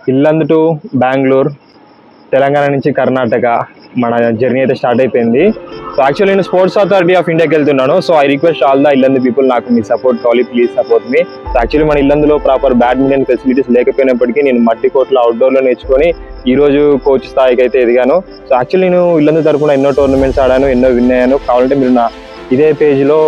Yellandu to Bengaluru, Telangana నుంచి కర్ణాటక మన journey అయితే స్టార్ట్ అయిపోయింది. సో యాక్చువల్లీ నేను స్పోర్ట్స్ అథారిటీ ఆఫ్ ఇండియాకి వెళ్తున్నాను. So I request all the Yellandu people, నాకు మీ సపోర్ట్ కావాలి, please support me. So actually మన ఇల్లందులో ప్రాపర్ బ్యాడ్మింటన్ ఫెసిలిటీస్ లేకపోయినప్పటికీ నేను మట్టి కోర్టులో అవుట్డోర్లో నేర్చుకొని ఈ రోజు కోచ్ స్థాయికి అయితే ఎదిగాను. సో యాక్చువల్లీ నేను ఇల్లందు తరపున ఎన్నో టోర్నమెంట్స్ ఆడాను, ఎన్నో విన్ అయ్యాను. కావాలంటే మీరు నా ఇదే పేజ్లో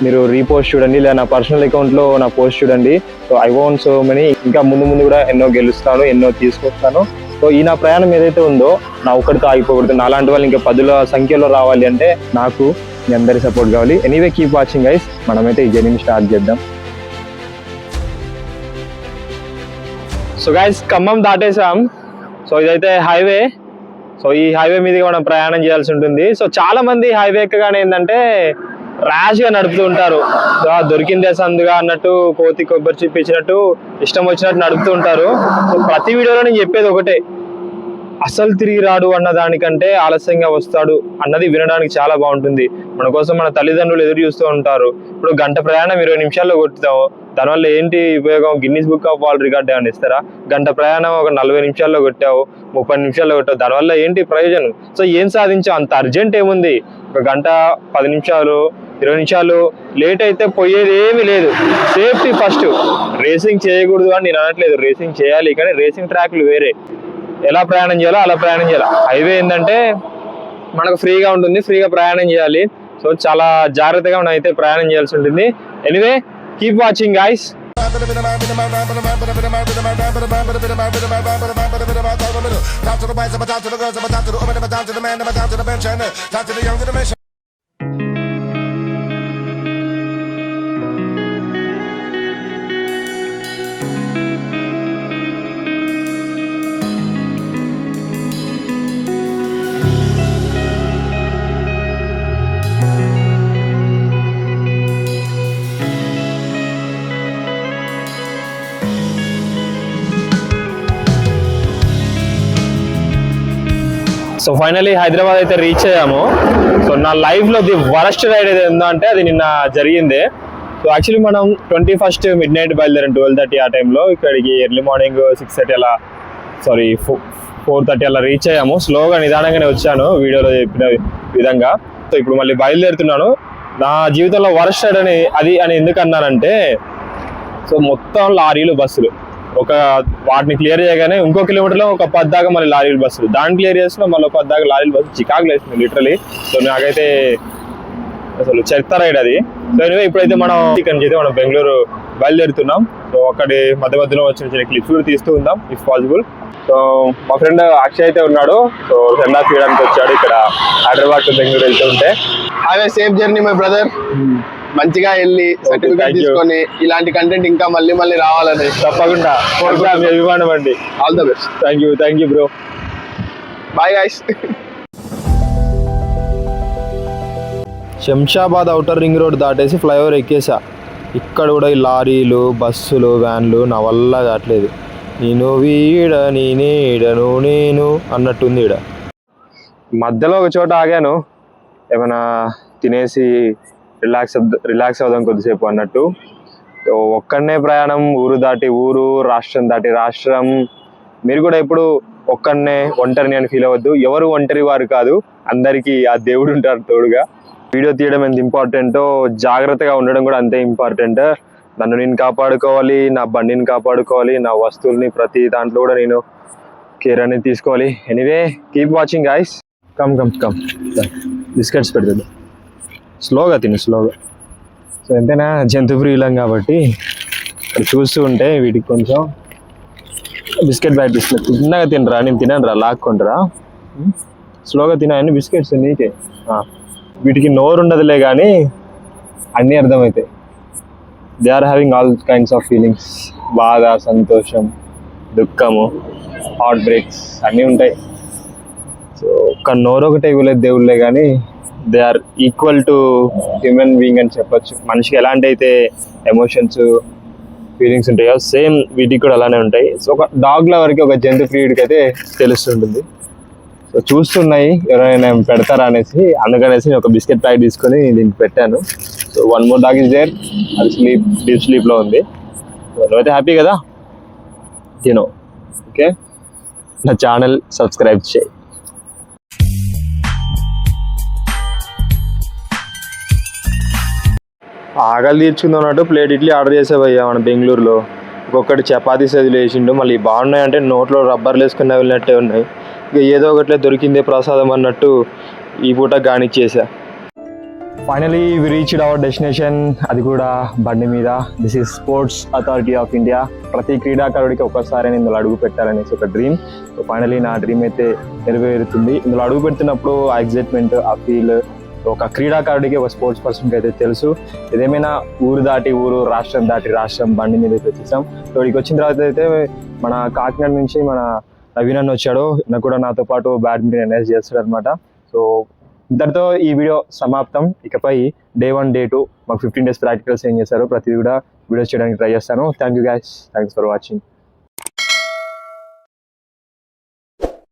మీరు రీపోస్ట్ చూడండి, లేదా నా పర్సనల్ అకౌంట్లో నా పోస్ట్ చూడండి. So I want so many, ఇంకా ముందు ముందు కూడా ఎన్నో గెలుస్తాను, ఎన్నో తీసుకొస్తాను. సో ఈ నా ప్రయాణం ఏదైతే ఉందో నా ఒక్కడితో ఆగిపోకూడదు. నాలాంటి వాళ్ళు ఇంకా 10ల సంఖ్యలో రావాలి అంటే నాకు మీ అందరి సపోర్ట్ కావాలి. ఎనీవే కీప్ వాచింగ్ గైస్, మనమైతే ఈ జర్నీని స్టార్ట్ చేద్దాం. సో గైస్ ఖమ్మం దాటేసాం. సో ఇదైతే హైవే. సో ఈ హైవే మీదకి మనం ప్రయాణం చేయాల్సి ఉంటుంది. సో చాలా మంది హైవే ఎక్కగానే ఏంటంటే ర్యాష్ గా నడుపుతూ ఉంటారు, దొరికిందే సందుగా అన్నట్టు, కోతి కొబ్బరి చిప్పించినట్టు ఇష్టం వచ్చినట్టు నడుపుతూ ఉంటారు. సో ప్రతి వీడియోలో నేను చెప్పేది ఒకటే, అసలు తిరిగి రాడు అన్న దానికంటే ఆలస్యంగా వస్తాడు అన్నది వినడానికి చాలా బాగుంటుంది. మన కోసం మన తల్లిదండ్రులు ఎదురు చూస్తూ ఉంటారు. ఇప్పుడు గంట ప్రయాణం 20 నిమిషాల్లో కొట్టుతాము, దానివల్ల ఏంటి ఉపయోగం? Guinness book of world record ఏమైనా ఇస్తారా? గంట ప్రయాణం ఒక 40 నిమిషాల్లో కొట్టావు, 30 నిమిషాల్లో కొట్టావు, దానివల్ల ఏంటి ప్రయోజనం? సో ఏం సాధించావు? అంత అర్జెంట్ ఏముంది? ఒక గంట 10 నిమిషాలు 20 నిమిషాలు లేట్ అయితే పోయేది ఏమీ లేదు. Safety first. రేసింగ్ చేయకూడదు అని నేను అనట్లేదు, రేసింగ్ చేయాలి, కానీ రేసింగ్ ట్రాక్లు వేరే. ఎలా ప్రయాణం చేయాలో అలా ప్రయాణం చేయాలి. హైవే ఏంటంటే మనకు ఫ్రీగా ఉంటుంది, ఫ్రీగా ప్రయాణం చేయాలి. సో చాలా జాగ్రత్తగా మనం అయితే ప్రయాణం చేయాల్సి ఉంటుంది. Anyway keep watching guys. So finally Hyderabad అయితే రీచ్ అయ్యాము. సో నా లైఫ్లో ది వరస్ట్ రైడ్ ఏది ఉందో అంటే అది నిన్న జరిగింది. సో యాక్చువల్లీ మనం 21st మిడ్ నైట్ బయలుదేరాం 12:30 ఆ టైంలో. ఇక్కడికి ఎర్లీ మార్నింగ్ 6:30 అలా 4:30 అలా రీచ్ అయ్యాము. స్లోగా నిదానంగానే వచ్చాను వీడియోలో చెప్పిన విధంగా. సో ఇప్పుడు మళ్ళీ బయలుదేరుతున్నాను. నా జీవితంలో వరస్ట్ రైడ్ అని ఎందుకు అన్నానంటే, సో మొత్తం లారీలు బస్సులు, వాటిని క్లియర్ చేయగానే ఇంకో కిలోమీటర్లో ఒక 10 దాకా మళ్ళీ లారీలు బస్సులు, దాన్ని క్లియర్ చేస్తున్నా మళ్ళీ 10 దాకా లారీలు బస్సు, చికాకులు వేస్తుంది లిటరలీ. సో నాకైతే అసలు చెత్త రైడ్ అది. సో ఎనివే ఇప్పుడైతే మనం ఇక్కడ నుంచి అయితే మనం బెంగళూరు బయలుదేరుతున్నాం. సో అక్కడి మధ్యలో వచ్చిన చిన్న క్లిప్స్ కూడా తీస్తూ ఉందాం ఇఫ్ పాసిబుల్. సో మా ఫ్రెండ్ అక్షయ్ అయితే ఉన్నాడు. సో సెండ్ ఆఫ్ చేయడానికి వచ్చాడు ఇక్కడ హైదరాబాద్ టు బెంగళూరు వెళ్తూ ఉంటే. Have a safe journey my brother. మంచిగా వెళ్ళి సర్టిఫికేట్ తీసుకొని ఇలాంటి కంటెంట్ ఇంకా మళ్ళీ రావాలని తప్పకుండా మీ అభిమానం అండి. All the best. Thank you bro. Bye guys. Shamshabad outer ring road దాటేసి ఫ్లైఓవర్ ఎక్కేసా. ఇక్కడ కూడా ఈ లారీలు, బస్సులు, వ్యాన్లు నా వల్ల కావట్లేదు. నేను వీడ నేనేడను నేను అన్నట్టుంది. ఈడ మధ్యలో ఒక చోట ఆగాను, ఏమైనా తినేసి రిలాక్స్ అవుదాం కొద్దిసేపు అన్నట్టు. సో ఒక్కడనే ప్రయాణం, ఊరు దాటి ఊరు, రాష్ట్రం దాటి రాష్ట్రం. మీరు కూడా ఎప్పుడు ఒక్కడనే ఒంటరిని అని ఫీల్ అవ్వద్దు. ఎవరు ఒంటరి వారు కాదు, అందరికీ ఆ దేవుడు ఉంటారు తోడుగా. వీడియో తీయడం ఎంత ఇంపార్టెంటో జాగ్రత్తగా ఉండడం కూడా అంతే ఇంపార్టెంట్. నన్ను నేను కాపాడుకోవాలి, నా బండిని కాపాడుకోవాలి, నా వస్తువుల్ని ప్రతి దాంట్లో కూడా నేను కేర్ అనేది తీసుకోవాలి. Anyway keep watching guys. Come biscuits పెడుతుంది, స్లోగా తిను స్లోగా. సో ఎంతైనా జంతు ప్రియులం కాబట్టి చూస్తూ ఉంటే వీటికి కొంచెం బిస్కెట్ బ్యాట్ బిస్కెట్ చిన్నగా తినరా, నేను తినరా, లాక్కుంటారా. స్లోగా తినాయని బిస్కెట్స్ నీకే. వీటికి నోరు ఉండదులే కానీ అన్నీ అర్థమవుతాయి. They are having all kinds of feelings. బాధ, సంతోషం, దుఃఖము, హార్ట్ బ్రేక్స్ అన్నీ ఉంటాయి. సో ఒక్క నోరు ఒకటే ఇవ్వలేదు దేవుళ్ళే కానీ they are equal to human being అని చెప్పొచ్చు. మనిషికి ఎలాంటి అయితే ఎమోషన్స్, ఫీలింగ్స్ ఉంటాయో సేమ్ వీటికి కూడా అలానే ఉంటాయి. సో ఒక డాగ్ లవర్కి, ఒక జంతు ప్రియుడికి అయితే తెలుస్తుంటుంది. సో చూస్తున్నాయి ఎవరైనా పెడతారా అనేసి, అందుకనేసి ఒక బిస్కెట్ ప్యాకెట్ తీసుకొని దీనికి పెట్టాను. So 1 more dog is there, అది డీప్ స్లీప్లో ఉంది. సో నువ్వైతే హ్యాపీ కదా, తినో ఓకే, నా ఛానల్ సబ్స్క్రైబ్ చేయి. ఆకలి తీర్చుకుందాం అన్నట్టు ప్లేట్ ఇడ్లీ ఆర్డర్ చేసేవయ్యా మన బెంగళూరులో. ఒక్కొక్కటి చపాతీ సైజులు వేసిండు, మళ్ళీ బాగున్నాయంటే నోట్లో రబ్బర్లు వేసుకుని వెళ్ళినట్టే ఉన్నాయి. ఇక ఏదో ఒకట్లే దొరికిందే ప్రసాదం అన్నట్టు ఈ పూట గానిచ్చేసా. Finally we reached our destination, అది కూడా బండి మీద. This is sports authority of India. ప్రతి క్రీడాకారుడికి ఒక్కసారి ఇందులో అడుగు పెట్టాలనేసి ఒక డ్రీమ్. సో ఫైనలీ నా డ్రీమ్ అయితే నెరవేరుతుంది. ఇందులో అడుగు పెడుతున్నప్పుడు ఆ ఎగ్జైట్మెంట్, ఆ ఫీల్ ఒక క్రీడాకారుడికి, ఒక స్పోర్ట్స్ పర్సన్కి అయితే తెలుసు. ఏదేమైనా ఊరు దాటి ఊరు, రాష్ట్రం దాటి రాష్ట్రం బండి మీద అయితే వచ్చేసాం. సో ఇక్కడికి వచ్చిన తర్వాత అయితే మన కాకినాడ నుంచి మన నవీన్ అన్న వచ్చాడు. నాకు కూడా నాతో పాటు బ్యాడ్మింటన్ ఎనర్జీ చేస్తాడు అనమాట. సో ఇంతటితో ఈ వీడియో సమాప్తం. ఇకపై డే 1 డే 2 మాకు 15 days ప్రాక్టికల్స్ ఏం చేశారు ప్రతిదీ కూడా వీడియోస్ చేయడానికి ట్రై చేస్తాను. Thank you guys, thanks for watching.